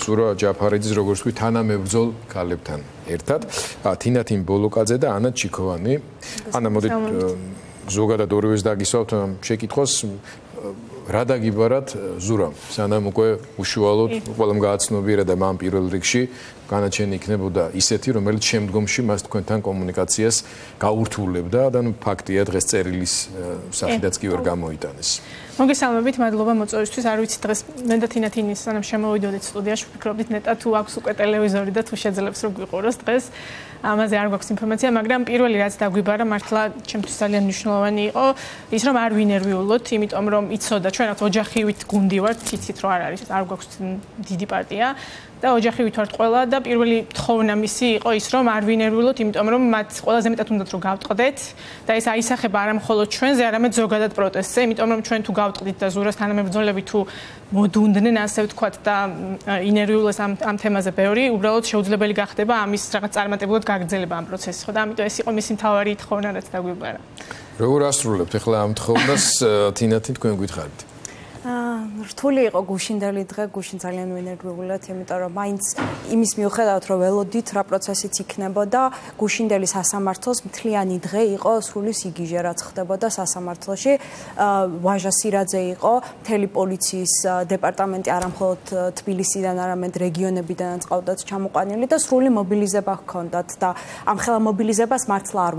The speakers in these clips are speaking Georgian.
სურა ჯაფარიძის როგორც ვთქვი თანამებრძოლ ქალებთან ერთად თინათინ ბოლოკაძე და ანა ჩიქოვანი. ანა მოდით ზოგადად ორივეს დაგისვავთ შეკითხვას რა დაგიბარათ ზურამ სანამ უკვე უშუალოდ ყველამ გააცნობიერა და მან პირველ რიგში განაჩენი იქნებოდა ისეთი რომელიც შემდგომში მას თქვენთან კომუნიკაციას გაურთულებდა და ნუ ფაქტია დღეს წერილის სახიდაც კი ვერ გამოიტანეს. მოგესალმებით, მადლობა მოწვევისთვის. არ ვიცი დღეს მე და თინათინის სანამ შემოვიდოდით სტუდიაში, ვფიქრობდით ნეტა თუ აქვს უკვე ტელევიზორი და თუ შეძლებს რომ გვიყუროს დღეს. ამაზე არ გვაქვს ინფორმაცია, მაგრამ პირველი რაც დაგვიბარა მართლა ჩემთვის ძალიან მნიშვნელოვანი იყო ის რომ არ ვინერვიულოთ, იმიტომ რომ იცოდა ჩვენ რაღაც ოჯახივით გუნდი ვართ, იცით რომ არ არის, არ გვაქვს დიდი პარტია და ოჯახივით ვართ ყველა და პირველი თხოვნა მისი იყო ის რომ არ ვინერვიულოთ, იმიტომ რომ მათ ყველაზე მეტად უნდათ რომ გავტყდეთ და ეს აისახება არა მხოლოდ ჩვენზე, არამედ ზოგადად პროტესტზე, იმიტომ რომ ჩვენ თუ გავტყდით და ზურას თანამებრძოლები თუ მოდუნდნენ ასე ვთქვათ და ინერვიულეს ამ თემაზე ბევრი, უბრალოდ შეუძლებელი გახდება ამის რაღაც წარმატებულად გაგრძელება ამ პროცესის, ხო და ამიტომ ეს იყო მისი მთავარი თხოვნა, რაც დაგვიბარა. როგორ ასრულებთ ახლა ამ თხოვნას თინათინ თქვენ გითხარით? რთული იყო გუშინდელი დღე, გუშინ ძალიან ვინერვიულად, იმიტომ რომ მაინც იმის მიუხედავად რომ ველოდით რა პროცესიც იქნებოდა, გუშინდელი სასამართლოს მთლიანი დღე იყო სრული სიგიჟე რაც ხდებოდა სასამართლოში. ვაჟა სირაძე იყო, მთელი პოლიციის დეპარტამენტი არა მხოლოდ თბილისიდან, არამედ რეგიონებიდანაც ყავდათ ჩამოყვანილი და სრული მობილიზება ჰქონდათ და ამ ხელა მობილიზებას მართლა არ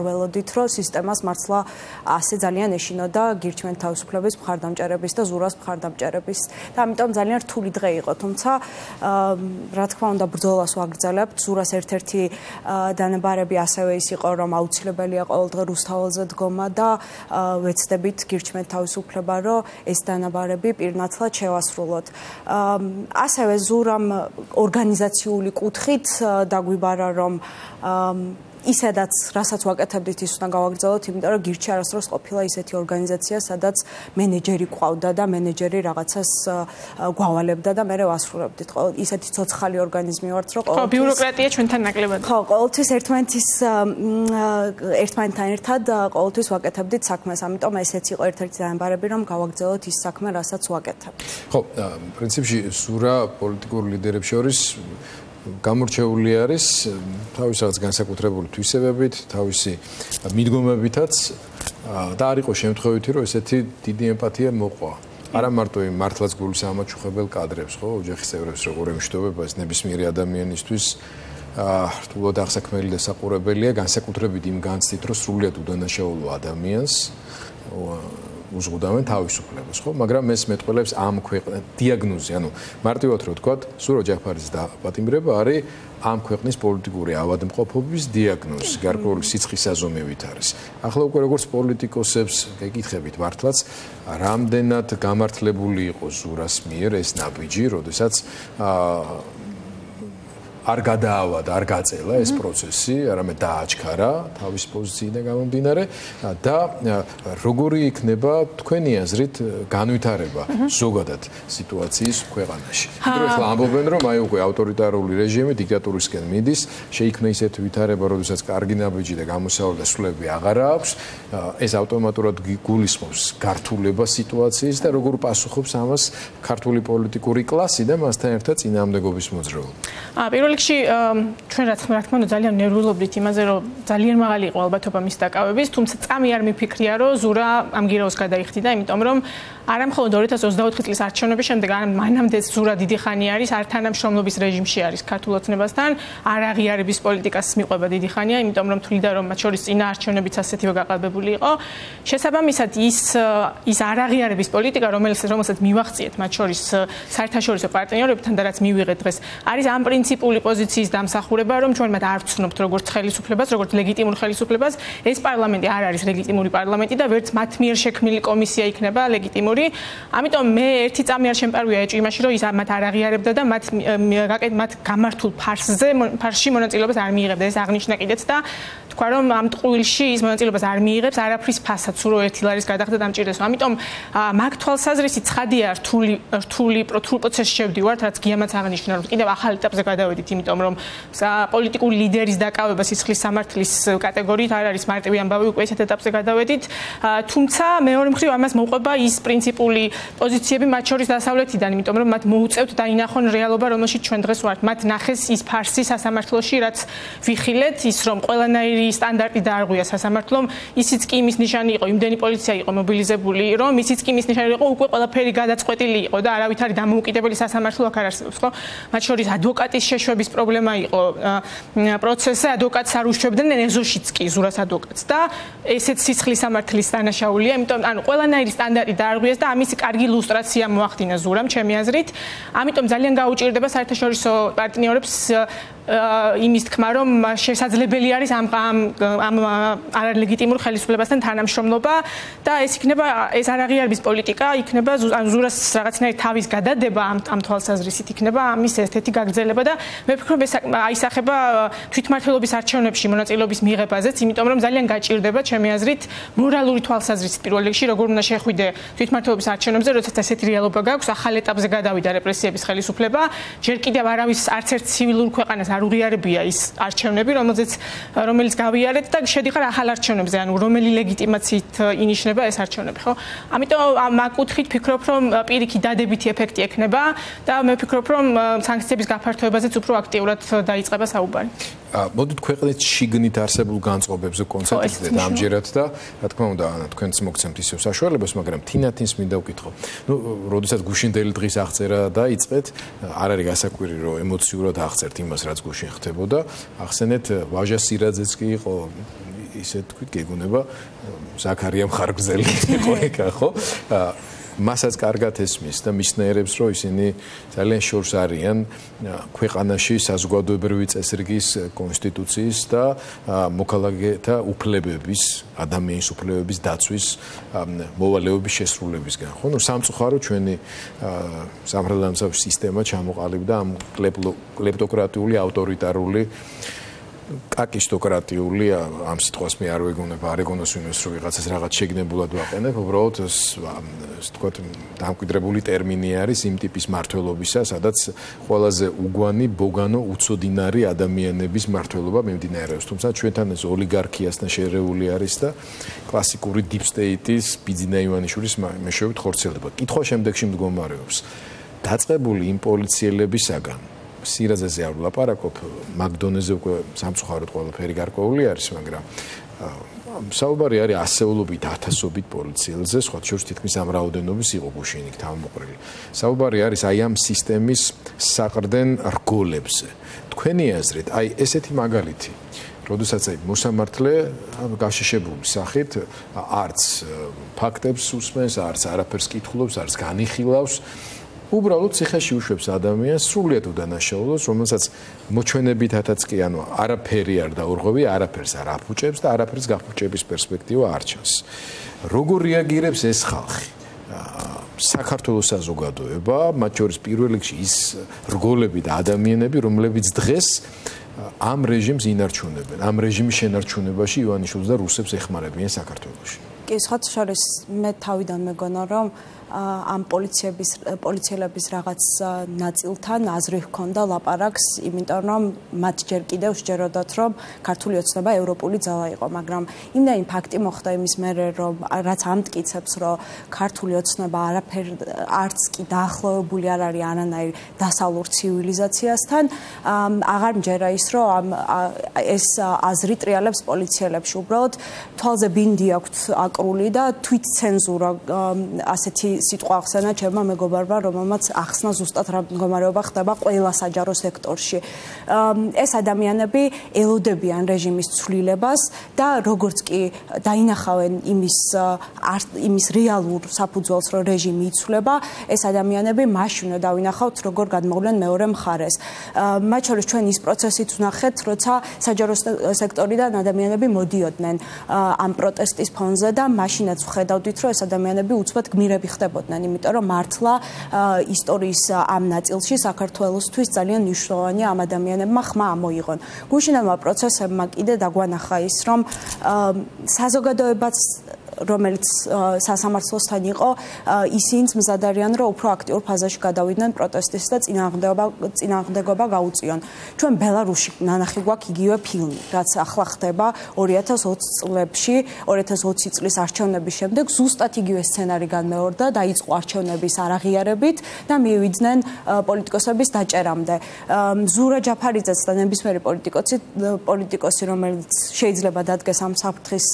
ველოდით, რომ სისტემას მართლა ასე ძალიან ეშინოდა გირჩევენ თავისუფლების მხარდამჭერების და ზურას მხარდამჭერების და ამიტომ ძალიან რთული დღე იყო, თუმცა რა თქმა უნდა ბრძოლას ვაგრძელებთ. ზურას ერთ-ერთი დანებარები ასევე ის იყო, რომ აუცილებელია ყოველდღე რუსთაველზე დგომა და ვეცდებით გირჩევენ თავისუფლება, რომ ეს დანებარები პირნათლად შევასრულოთ. ასევე ზურამ ორგანიზაციული კუთხით დაგვიბარა, რომ ისედაც რასაც ვაკეთებდით ის უნდა გავაგრძელოთ, იმიტომ რომ გირჩი არასდროს ყოფილა ისეთი ორგანიზაცია, სადაც მენეჯერი ყავდა და მენეჯერი რაღაცას გვავალებდა და მე ვასრულებდით. ისეთი ცოცხალი ორგანიზმი ვართ, რომ ყოველთვის ბიუროკრატია ჩვენთან ნაკლებად. ხო, ყოველთვის ერთმანეთთან ერთად ყოველთვის ვაკეთებდით საქმეს, ამიტომ ესეც იყო ერთ-ერთი დანებარები, რომ გავაგრძელოთ ის საქმე, რასაც ვაკეთებთ. ხო, პრინციპში სურა პოლიტიკურ ლიდერებს შორის გამორჩეული არის თავის რაღაც განსაკუთრებული თვისებებით, თავისი მიდგომებითაც და არ იყო შემთხვევითი, რომ ესეთი დიდი ემპათია მოყვა. არა მარტო იმ მართლაც გულის ამაჩუხებელ კადრებს, ხო, ოჯახის წევრებს როგორ ემშვიდობა ეს ნებისმიერი ადამიანისთვის რთულად აღსაქმელი და საყურებელია, განსაკუთრებით იმ განცდით, რომ სრულიად უდანაშაულო ადამიანს უზღუდავენ თავისუფლებას, ხო? მაგრამ ეს მეტყველებს ამ ქვეყნის დიაგნოზი, ანუ მარტივად რო ვთქვათ, სურო ჯაფარიძის დაპატიმრება არის ამ ქვეყნის პოლიტიკური ავადმყოფობის დიაგნოზი, გარკვეული სიცხის საზომებით არის. ახლა უკვე როგორც პოლიტიკოსებს გეკითხებით მართლაც, რამდენად გამართლებული იყო ზურას მიერ ეს ნაბიჯი, როდესაც არ გადაავადა, არ გაწელა ეს პროცესი, არამედ დააჩქარა თავის პოზიციიდან გამომდინარე და როგორი იქნება თქვენი აზრით განვითარება ზოგადად სიტუაციის ქვეყანაში. იმიტომ რომ ამბობენ, რომ აი უკვე ავტორიტარული რეჟიმი დიქტატურისკენ მიდის, შეიქმნა ისეთი ვითარება, როდესაც კარგი ნაბიჯი და გამოსავალი და სრულები აღარ აქვს, ეს ავტომატურად გულისხმობს გართულება სიტუაციის და როგორ პასუხობს ამას ქართული პოლიტიკური კლასი და მასთან ერთად წინააღმდეგობის მოძრაობა. რიგში ჩვენ რა თქმა უნდა ძალიან ნერვიულობდით იმაზე, რომ ძალიან მაღალი იყო ალბათობა მის დაკავების, თუმცა წამი არ მიფიქრია, რომ ზურა ამ გირაოს გადაიხდიდა, იმიტომ რომ არა მხოლოდ 2024 წლის არჩევნების შემდეგ, არამედ მანამდე ზურა დიდი ხანი არის ართანამშრომლობის რეჟიმში არის ქართულ ოცნებასთან, არ აღიარების პოლიტიკას მიყვება დიდი ხანია, იმიტომ რომ თვლიდა, რომ მათ შორის წინა არჩევნებიც ასეთივე გაყალბებული იყო. შესაბამისად ის არ აღიარების პოლიტიკა, რომელსაც მივახციეთ მათ შორის საერთაშორისო პარტნიორებთან და რაც მივიღეთ დღეს, არის ამ პრინციპული პოზიციის დამსახურება, რომ ჩვენ მათ არ ვცნობთ როგორც ხელისუფლებას, როგორც ლეგიტიმურ ხელისუფლებას, ეს პარლამენტი არ არის ლეგიტიმური პარლამენტი და ვერც მათ მიერ შექმნილი კომისია იქნება ლეგიტიმური. ამიტომ მე ერთი წამი არ შემპარვია ეჭვი იმაში, რომ ის მათ არ აღიარებდა და მათ გამართულ ფარსში მონაწილეობას არ მიიღებდა. ეს აღნიშნა კიდეც და თქვა, რომ ამ ტყუილში ის მონაწილეობას არ მიიღებს არაფრის ფასად, სულ ერთ ლარის გადახდა დამჭირდეს. ამიტომ მაგ თვალსაზრისით ცხადია რთული პროცესში შევდივართ, რაც გიამაც აღნიშნა, რომ კიდევ ახალ ეტაპზე გადავედით, იმიტომ რომ პოლიტიკური ლიდერის დაკავება სისხლის სამართლის კატეგორიით არ არის მარტივი ამბავი, უკვე ესეთ ეტაპზე გადავედით. თუმცა მეორე მხრივ ამას მოყვება ის პრინციპული პოზიციები მათ შორის დასავლეთიდან, იმიტომ რომ მათ მოუწევთ დაინახონ რეალობა, რომელშიც ჩვენ დღეს ვართ. მათ ნახეს ის ფარსი სასამართლოში, რაც ვიხილეთ, ის რომ ყველანაირი სტანდარტი დაარღვია სასამართლომ, ისიც კი იმის ნიშანი იყო, იმდენი პოლიცია იყო მობილიზებული, რომ ისიც კი იმის ნიშანი იყო, უკვე ყველაფერი გადაწყვეტილი იყო და არავით არ დამოუკიდებელი სასამართლო აქ არ არსებობს, ხო? მათ შორის ადვოკატის შეშვების პრობლემა იყო პროცესზე, ადვოკატს არ უშვებდნენ ეზოშიც კი ზურას ადვოკატს და ესეც სისხლის სამართლის დანაშაულია, იმიტომ ანუ ყველანაირი სტანდარტი დაარღვიეს და ამის კარგი ილუსტრაცია მოახდინა ზურამ, ჩემი აზრით. ამიტომ ძალიან გაუჭირდება საერთაშორისო პარტნიორებს იმის თქმა, რომ შესაძლებელი არის ამ არალეგიტიმურ ხელისუფლებასთან თანამშრომლობა და ეს იქნება ეს არ აღიარების პოლიტიკა, იქნება ზურას რაღაცნაირი თავის გადადება ამ თვალსაზრისით იქნება ამის ერთ-ერთი გაგრძელება და მე ვფიქრობ ეს აისახება თვითმმართველობის არჩევნებში მონაწილეობის მიღებაზეც, იმიტომ რომ ძალიან გაჭირდება ჩემი აზრით მორალური თვალსაზრისით პირველ რიგში როგორ უნდა შეხვიდე თვითმმართველობის არჩევნებზე, როდესაც ესეთი რეალობა გაქვს, ახალ ეტაპზე გადავიდა რეპრესიების ხელისუფლება, ჯერ კიდევ არავის არც ერთ ცივილურ ქვეყანას არ უღიარებია ის არჩევნები, რომელიც გავიარეთ და შედიხარ ახალ არჩევნებზე, ანუ რომელი ლეგიტიმაციით ინიშნება ეს არჩევნები, ხო? ამიტომ ამ კუთხით ფიქრობ, რომ პირიქით დადებითი ეფექტი ექნება და მე ვფიქრობ, რომ სანქციების გაფართოებაზეც უფრო აქტიურად დაიწყება საუბარი. მოდით ქვეყნის შიგნით არსებულ განწყობებზე კონცენტრირდეთ ამჯერად და რა თქმა უნდა, თქვენც მოგცემთ ისევ საშუალებას, მაგრამ თინათინს მინდა ვკითხო. როდესაც გუშინდელი დღის აღწერა დაიწყეთ, არ არის გასაკვირი, რომ ემოციურად აღწერთ იმას, რაც გუშინ ხდებოდა. ახსენეთ, ვაჟა სირაძეც კი იყო ისე თქვით, გეგონება ზაქარია მხარგრძელი იყო ეკა, ხო? მასაც კარგად ესმის და მისნაირებს, რომ ისინი ძალიან შორს არიან ქვეყანაში საზოგადოებრივი წესრიგის კონსტიტუციის და მოქალაქეთა უფლებების, ადამიანის უფლებების დაცვის მოვალეობის შესრულებისგან. ხო, სამწუხარო ჩვენი სამართალდამცავი სისტემა ჩამოყალიბდა ამ კლეპტოკრატიული, ავტორიტარული კაკისტოკრატიული ამ სიტყვას მე არ ვეგონება, არ ეგონოს ვინმეს რომ ვიღაცას რაღაც შეგნებულად ვაყენებ, უბრალოდ ეს თქვათ დამკვიდრებული ტერმინი არის იმ ტიპის მართლობისა, სადაც ყველაზე უგვანი, ბოგანო, უცოდინარი ადამიანების მართლობა მიმდინარეობს. თუმცა ჩვენთან ეს ოლიგარქიასთან შერეული არის და კლასიკური deep state-ის ბიძინა ივანიშვილის მეშვეობით ხორციელდება. კითხვა შემდეგში მდგომარეობს. დაწყებული იმ პოლიციელებისაგან სირაძეზე არ ვლაპარაკობ, მაგდონეზე უკვე სამწუხაროდ ყველაფერი გარკვეული არის, მაგრამ საუბარი არის ასეულობით, ათასობით პოლიციელზე, სხვა შორის თითქმის ამ რაოდენობის იყო გუშინ იქ თავმოყრილი. საუბარი არის აი ამ სისტემის საყრდენ რგოლებზე. თქვენი აზრით, აი ესეთი მაგალითი, როდესაც აი მოსამართლე გაშიშებული სახით არც ფაქტებს უსმენს, არც არაფერს კითხულობს, არც განიხილავს, უბრალოდ ციხეში უშვებს ადამიანს სრულიად უდანაშაულოს, რომელსაც მოჩვენებითაც კი ანუ არაფერი არ დაურღვევი, არაფერს არ აფუჭებს და არაფერს გაფუჭების პერსპექტივა არ ჩანს. როგორ რეაგირებს ეს ხალხი? საქართველოს საზოგადოება, მათ შორის პირველ რიგში ის რგოლები და ადამიანები, რომლებიც დღეს ამ რეჟიმს ინარჩუნებენ, ამ რეჟიმის შენარჩუნებაში ივანიშვილს და რუსებს ეხმარებიან საქართველოში. კი, სხვა შორის მე თავიდან მეგონა, რომ ამ პოლიციელების რაღაც ნაწილთან აზრი ჰქონდა ლაპარაკს, იმიტომ რომ მათ ჯერ კიდევ სჯეროდათ, რომ ქართული ოცნება ევროპული ძალა იყო, მაგრამ იმდენი ფაქტი მოხდა იმის მერე, რომ რაც ამტკიცებს, რომ ქართული ოცნება არც კი დაახლოებული არ არის არანაირ დასავლურ ცივილიზაციასთან, აღარ მჯერა ის, რომ ეს აზრი ტრიალებს პოლიციელებში, უბრალოდ თვალზე ბინდი აქვთ აკრული და თვითცენზურა ასეთი სიტყვა ახსენა ჩემმა მეგობარმა, რომელმაც ახსნა ზუსტად რა მდგომარეობა ხდება ყველა საჯარო სექტორში. ეს ადამიანები ელოდებიან რეჟიმის ცვლილებას და როგორც კი დაინახავენ იმის რეალურ საფუძველს, რომ რეჟიმი იცვლება, ეს ადამიანები მაშინ უნდა დავინახავთ, როგორ გადმოვლენ მეორე მხარეს. მათ შორის ჩვენ ის პროცესიც ვნახეთ, როცა საჯარო სექტორიდან ადამიანები მოდიოდნენ ამ პროტესტის ფონზე და მაშინაც ვხედავდით, რომ ეს ადამიანები უცბად გმირები ხდებოდნენ, იმიტომ რომ მართლა ისტორიის ამ ნაწილში საქართველოსთვის ძალიან მნიშვნელოვანია ამ ადამიანებმა ხმა ამოიღონ. გუშინდელმა პროცესებმა კიდე დაგვანახა ის, რომ საზოგადოებაც რომელიც სასამართლოსთან იყო, ისინიც მზად არიან, რომ უფრო აქტიურ ფაზაში გადავიდნენ პროტესტის და წინააღმდეგობა გაუწიონ. ჩვენ ბელარუსში ნანახი გვაქვს იგივე ფილმი, რაც ახლა ხდება 2020 წლებში, 2020 წლის არჩევნების შემდეგ ზუსტად იგივე სცენარი განმეორდა, დაიწყო არჩევნების არაღიარებით და მივიდნენ პოლიტიკოსების დაჭერამდე. ზურა ჯაფარიძეც და ნებისმიერი პოლიტიკოსი, რომელიც შეიძლება დადგეს ამ საფრთხის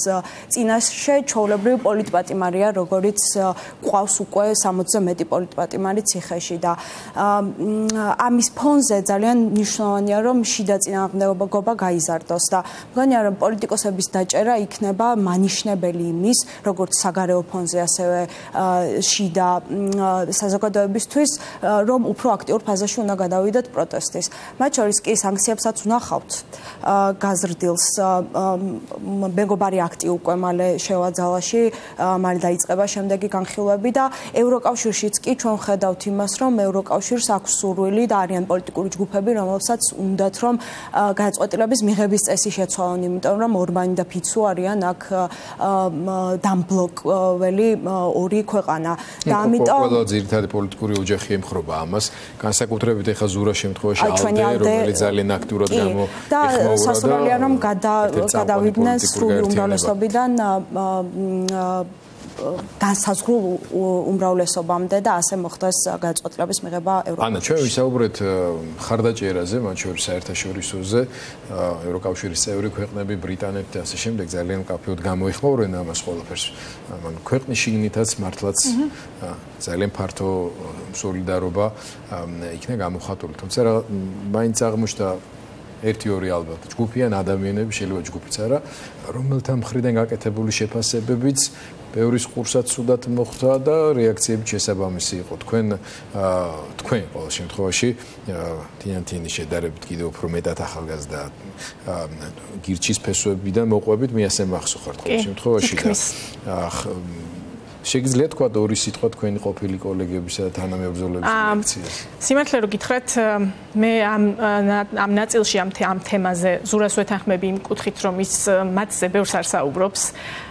წინაშე, ჩვეულებრივ პოლიტპატიმარია, როგორც ყავს უკვე 60-ზე მეტი პოლიტპატიმარი ციხეში და ამის ფონზე ძალიან მნიშვნელოვანია, რომ შიდა წინააღმდეგობა გაიზარდოს და მგონია, რომ პოლიტიკოსების დაჭერა იქნება მანიშნებელი იმის, როგორც საგარეო ფონზე, ასევე შიდა საზოგადოებისთვის, რომ უფრო აქტიურ ფაზაში უნდა გადავიდეთ პროტესტის. მათ შორის კი სანქციებსაც ვნახავთ გაზრდილს. მეგობარი აქტი უკვე მალე შევაძალაში, მალე დაიწყება შემდეგი განხილვები და ევროკავშირშიც კი ჩვენ ხედავთ იმას, რომ ევროკავშირს აქვს სურვილი და არიან პოლიტიკური ჯგუფები, რომელსაც უნდათ რომ გადაწყვეტილების მიღების წესი შეცვალონ, იმიტომ რომ ორბანი და ფიცუ არიან აქ დამბლოკველი ორი ქვეყანა. და ამიტომ ყველა ძირითადი პოლიტიკური ოჯახი ემხრობა ამას, განსაკუთრებით ეხა ზურა შემთხვევაში ალდე, რომელიც ძალიან აქტიურად გამოიხმაურა და სასურველია რომ გადავიდნენ სრული უმრავლესობიდან განსაზღვრულ უმრავლესობამდე და ასე მოხდეს გადაწყვეტილების მიღება ევროპაში. ანა, ჩვენ ვისაუბრეთ ხარდაჭერაზე, მათ შორის საერთაშორისოზე, ევროკავშირის წევრი ქვეყნები, ბრიტანეთი და ასე შემდეგ ძალიან კაფეოდ გამოიხმაურენ ამას ყველაფერს. ქვეყნის შიგნითაც მართლაც ძალიან ფართო სოლიდარობა იქნა გამოხატული. თუმცა მაინც აღმოჩნდა ერთი-ორი ალბათ ჯგუფიან ადამიანები, შეიძლება ჯგუფიც არა, რომელთა მხრიდან გაკეთებული შეფასებებიც ბევრის ყურსაც სუდად მოხვდა და რეაქციები შესაბამისი იყო. თქვენ ყოველ შემთხვევაში თინათინის შედარებით კიდევ უფრო მეტად ახალგაზრდა გირჩის ფესვებიდან მოყვებით, მე ასე მახსოვრთ ყოველ შემთხვევაში და შეგიძლია თქვა ორი სიტყვა თქვენი ყოფილი კოლეგებისა და თანამებრძოლების რეაქციას. სიმართლე რომ გითხრათ, მე ამ ნაწილში ამ თემაზე ზურას ვეთანხმები იმ კუთხით, რომ ის მათზე ბევრს არ საუბრობს.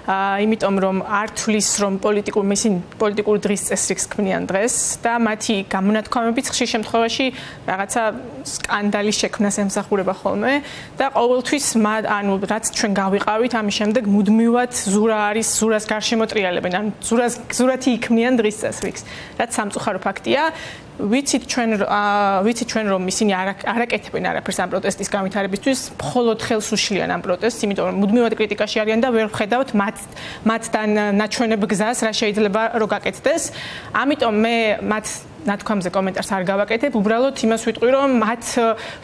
იმიტომ რომ არ თვლის რომ პოლიტიკურ დღის წესრიგს ქმნიან დღეს და მათი გამონათქვამებიც ხშირ შემთხვევაში რაღაცა სკანდალის შექმნას ემსახურება ხოლმე და ყოველთვის ანუ რაც ჩვენ გავიყავით ამის შემდეგ მუდმივად ზურას გარშემოტრიალებენ, ან ზურათი იქმნიან დღის წესრიგს, რაც სამწუხარო ფაქტია. ვიცით ჩვენ რომ ისინი არაკეთებენ არაფერს ამ პროტესტის განვითარებისთვის, მხოლოდ ხელს უშლიან ამ პროტესტს, იმიტომ რომ მუდმივად კრიტიკაში არიან და ვერ ვხედავთ მათთან ნაჩვენებ გზას, რა შეიძლება რომ გაკეთდეს. ამიტომ მე მათ ნათქვამზე კომენტარს არ გავაკეთებ, უბრალოდ იმას ვიტყვი, რომ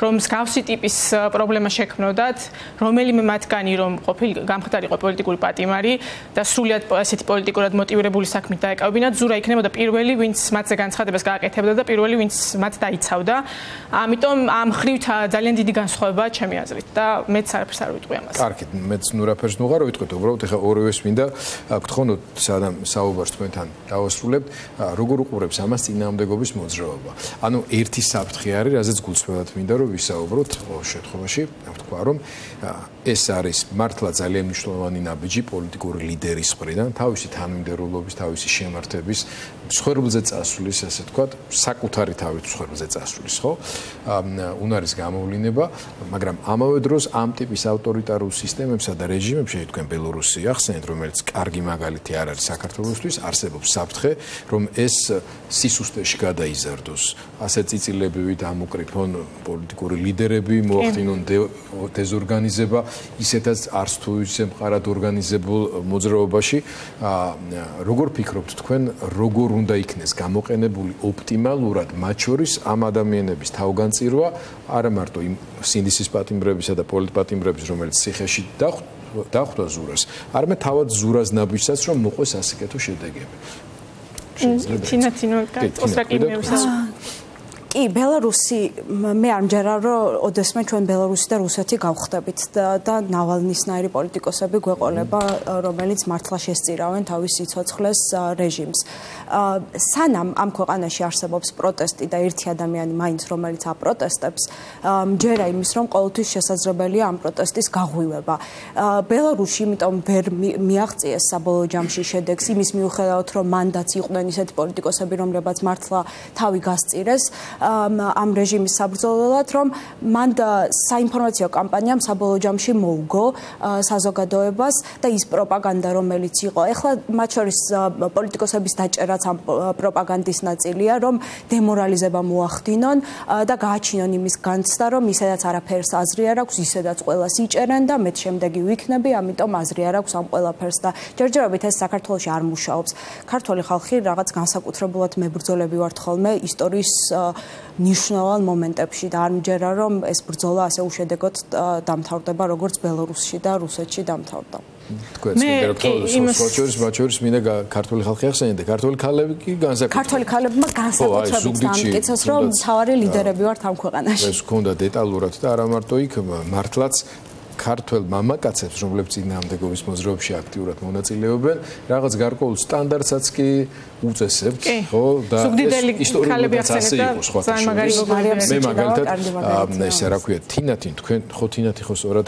რომ მსგავსი ტიპის პრობლემა შექმნოდათ, რომელიმე მათგანი რომ გამხდარიყო პოლიტიკური პატიმარი და სრულად ესეთი პოლიტიკურად მოტივირებული საქმით დაეკავებინათ, ზურა იქნებოდა პირველი, ვინც მათზე განცხადებას გააკეთებდა და პირველი, ვინც მათ დაიცავდა. ამიტომ ამ ხრივ ძალიან დიდი განსხვავებაა ჩემი აზრით და მეც არაფერს არ ვიტყვი ამას. კარგით, მეც ნურაფერს ნუღარ ვიტყვით, უბრალოდ ეხა ორივეს მინდა გთხოვოთ სანამ საუბარს თქვენთან დავასრულებთ, როგორ უყურებს ამას წინააღმდეგობის მოძრაობა. ანუ ერთი საფრთხე არის, რაზეც გულწრფელად მინდა რომ ვისაუბროთ ყოველ შემთხვევაში, ვთქვა რომ ეს არის მართლა ძალიან მნიშვნელოვანი ნაბიჯი პოლიტიკური ლიდერის მხრიდან, თავისი თანმიმდევრულობის, თავისი შემართების მსხვერპლზე წასვლის, ასე ვთქვათ, საკუთარი თავის მსხვერპლზე წასვლის, ხო? უნარის გამოვლინება, მაგრამ ამავე დროს ამ ტიპის ავტორიტარულ სისტემებსა და რეჟიმებში, თქვენ ბელორუსი ახსენეთ, რომელიც კარგი მაგალითი არ არის საქართველოსთვის, არსებობს საფრთხე, რომ ეს სისუსტეში გადაიზარდოს. ასე წიწილებივით ამოკრიფონ პოლიტიკური ლიდერები, მოახდინონ დეზორგანიზება, ისედაც არც თუ ისე მყარად ორგანიზებულ მოძრაობაში. როგორ ფიქრობთ თქვენ, როგორ უნდა იქნეს გამოყენებული ოპტიმალურად მათ შორის ამ ადამიანების თავგანწირვა, არა მარტო იმ სინდისის პატიმრებისა და პოლიტპატიმრების, რომელიც ციხეში დახვდა ზურას, არამედ თავად ზურას ნაბიჯსაც, რომ მოყვეს ასაკეთო შედეგები. კი, ბელარუსი მე არ მჯერა რომ ოდესმე ჩვენ ბელარუსი და რუსეთი გავხდებით და ნავალნისნაირი პოლიტიკოსები გვეყოლება, რომელიც მართლა შესწირავენ თავის სიცოცხლეს რეჟიმს. სანამ ამ ქვეყანაში არსებობს პროტესტი და ერთი ადამიანი მაინც რომელიც აპროტესტებს, მჯერა იმის რომ ყოველთვის შესაძლებელია ამ პროტესტის გაღვივება. ბელარუსში იმიტომ ვერ მიაღწიეს საბოლოო ჯამში შედეგს იმის მიუხედავად რომ მანდაც იყვნენ ისეთი პოლიტიკოსები რომლებაც მართლა თავი გასწირეს ამ რეჟიმის საბრძოლველად რომ მან საინფორმაციო კამპანიამ საბოლოო ჯამში მოუგო საზოგადოებას და ის პროპაგანდა რომელიც იყო ეხლა მათ შორის პოლიტიკოსების დაჭერაც ამ პროპაგანდის ნაწილია რომ დემორალიზება მოახდინონ და გააჩინონ იმის განცდა რომ ისედაც არაფერს აზრი არ აქვს ისედაც ყველას იჭერენ და მეც შემდეგი ვიქნები ამიტომ აზრი არ აქვს ამ ყველაფერს და ჯერჯერობით ეს საქართველოში არ მუშაობს ქართველი ხალხი რაღაც განსაკუთრებულად მებრძოლები ვართ ხოლმე ისტორიის ნიშნავენ მომენტებში და არ მჯერა რომ ეს ბრძოლა ასე უშედეგოდ დამთავრდება როგორც ბელარუსში და რუსეთში დამთავრდა. თქვენს იმას მაჩორის მინდა ქართული ხალხი ახსენეთ და ქართული ქალები კი განსაკუთრებით ქართული ქალებმა განსაკუთრებით დამტკიცეს რომ მთავარი ლიდერები ვართ ამ ქვეყანაში. ეს გქონდა დეტალურად და არა მარტო იქ მართლაც ქართველ მამაკაცებს, რომლებიც წინააღმდეგობის მოძრაობაში აქტიურად მონაწილეობენ, რაღაც გარკვეულ სტანდარტსაც კი უწესებთ, ხო? და ისტორიულადაც ასე იყო სხვა შემთხვევაში. მე მაგალითად ესე რა ქვია, თინათი თქვენ ხო თინათი ხო სწორად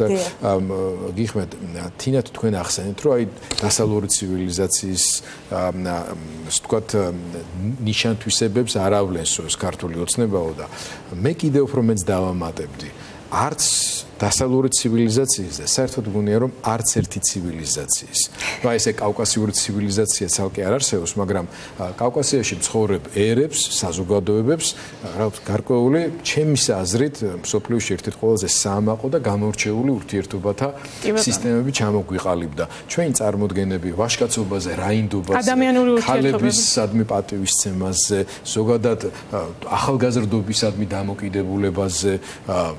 გიხმეთ, თინათი თქვენ ახსენეთ, რომ აი დასავლური ცივილიზაციის ასე ვთქვათ ნიშანთვისებებს არ ავლენს ეს ქართული ოცნებაო და მე კიდევ უფრო მეც დავამატებდი. არც დასავლური ცივილიზაციის და საერთოდ გონია რომ არც ერთი ცივილიზაციის. ნუ ესე კავკასიური ცივილიზაცია ცალკე არ არსებობს, მაგრამ კავკასიაში მცხოვრებ ერებს, საზოგადოებებს გარკვეული ჩემის აზრით მსოფლიოში ერთ-ერთი ყველაზე საამაყო და გამორჩეული ურთიერთობათა სისტემები ჩამოგვიყალიბდა. ჩვენი წარმოდგენები ვაჟკაცობაზე, რაინდობაზე, ქალებისადმი პატივისცემაზე, ზოგადად ახალგაზრდობისადმი დამოკიდებულებაზე,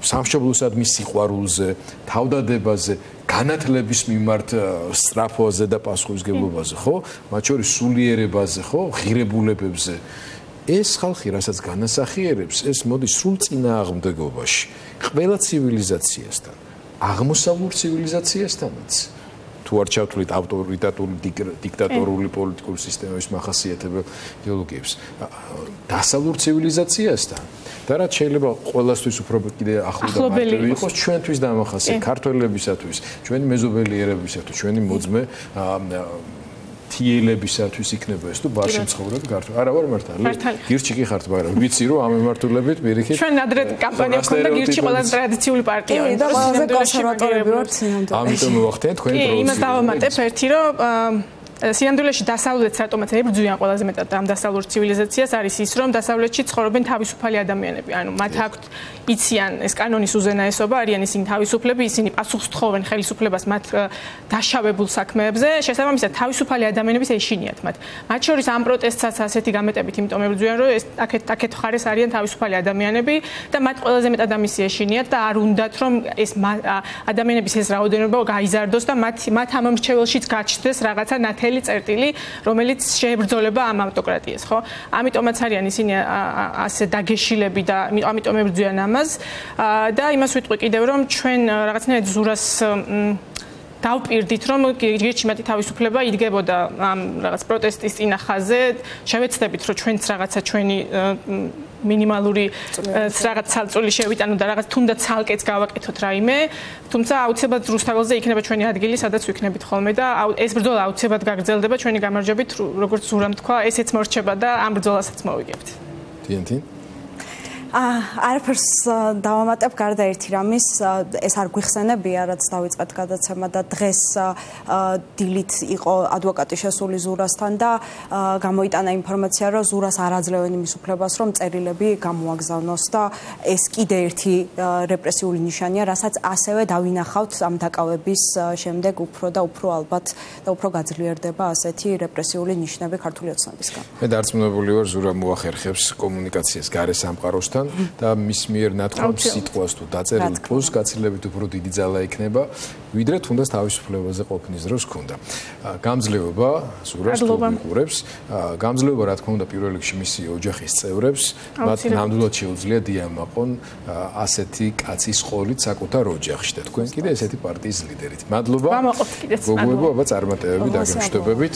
სამშობლოსადმი სიყვარულზე, თავდადებაზე, განათლების მიმართ სწრაფოაზე და პასუხისმგებლობაზე, ხო? მათ შორის სულიერებაზე, ხო? ღირებულებებზე. ეს ხალხი, რასაც განასახიერებს, ეს მოდის სრულ წინააღმდეგობაში ყველა ცივილიზაციასთან, აღმოსავლურ ცივილიზაციასთანაც. თუ არ ჩავთვლით ავტორიტარული დიქტატორული პოლიტიკური სისტემების მახასიათებელ იდეოლოგიებს, დასავლურ ცივილიზაციასთან და რაც შეიძლება ყველასთვის უფრო კიდე ახლო და მარტივი იყოს ჩვენთვის დამახასია ქართველებისათვის, ჩვენი მეზობელი ერებისათვის, ჩვენი მოძმე თიელებისათვის იქნება ეს თუ ბარში მცხოვრები ქართველი. არა ვარ მართალი? გირჩი კი ხართ, მაგრამ ვიცი რომ ამ მიმართულებით პირიქით ჩვენ ადრე კამპანია ქონდა გირჩი ყველაზე ტრადიციული პარტია. და ყველაზე კონსერვატორები ვართ სინამდვილეში. ამიტომ მოვახდენ თქვენი პროვინცია. იმას დავამატებ ერთი რომ სინამდვილეში დასავლეთს რატომაც ებრძვიან ყველაზე მეტად ამ დასავლურ ცივილიზაციას არის ის რომ დასავლეთში ცხოვრობენ თავისუფალი ადამიანები. ანუ მათ აქვთ იციან ეს კანონის უზენაესობა, არიან ისინი თავისუფლები, ისინი პასუხს თხოვენ ხელისუფლებას მათ დაშავებულ საქმეებზე. შესაბამისად თავისუფალი ადამიანების ეშინიათ მათ. მათ შორის ამ პროტესტსაც ასეთი გამეტებით იმიტომ ებრძვიან რომ ეს აქეთ ხარეს არიან თავისუფალი ადამიანები და მათ ყველაზე მეტად ამისი ეშინიათ და არ უნდათ რომ ეს ადამიანების ეს რაოდენობა გაიზარდოს და მათ ამ მრჩეველშიც გაჩნდეს რაღაცა ნათელი წერტილი, რომელიც შეებრძოლება ამ ავტოკრატიას, ხო? ამიტომაც არიან ისინი ასე დაგეშილები და ამიტომ ებრძვიან ამას და იმას ვიტყვი კიდევ რომ ჩვენ რაღაცნაირად ზურას დავპირდით რომ გირჩი მათი თავისუფლება იდგებოდა ამ რაღაც პროტესტის წინახაზე, შევეცდებით რომ ჩვენც რაღაცა ჩვენი მინიმალური რაღაც ცალწული შევიტანო და რაღაც თუნდაც ცალკეც გავაკეთოთ რაიმე, თუმცა აუცილებლად რუსთაველზე იქნება ჩვენი ადგილი, სადაც ვიქნებით ხოლმე და ეს ბრძოლა აუცილებლად გაგრძელდება ჩვენი გამარჯვებით, როგორც ზურამ თქვა, ესეც მორჩება და ამ ბრძოლასაც მოვიგებთ. თინათი არაფერს დავამატებ გარდა ერთი რამის, ეს არ გვიხსენებია, რაც დავიწყეთ გადაცემა და დღეს დილით იყო ადვოკატი შესული ზურასთან და გამოიტანა ინფორმაცია, რომ ზურას არ აძლევენ იმის უფლებას, რომ წერილები გამოაგზავნოს და ეს კიდე ერთი რეპრესიული ნიშანია, რასაც ასევე დავინახავთ ამ დაკავების შემდეგ უფრო და უფრო ალბათ და უფრო გაძლიერდება ასეთი რეპრესიული ნიშნები ქართული ოცნებისგან. მე დარწმუნებული ვარ, ზურა მოახერხებს კომუნიკაციას გარე სამყაროსთან სიტყვასთან და მის მიერ ნათქვამს სიტყვას თუ დაწერილ პლუს გაცილებით უფრო დიდი ძალა იქნება, ვიდრე თუნდაც თავისუფლებაზე ყოფნის დროს ქონდა. გამძლეობა სურას თუ მიყურებს, გამძლეობა რა თქმა უნდა პირველ რიგში მისი ოჯახის წევრებს, მათ ნამდვილად შეუძლია დიამაყონ ასეთი კაცის ყოლით საკუთარ ოჯახში და თქვენ კიდე ესეთი პარტიის ლიდერით. მადლობა. ვამაყობთ კიდეც. გოგოებო, აბა წარმატებები და გემშვიდობებით.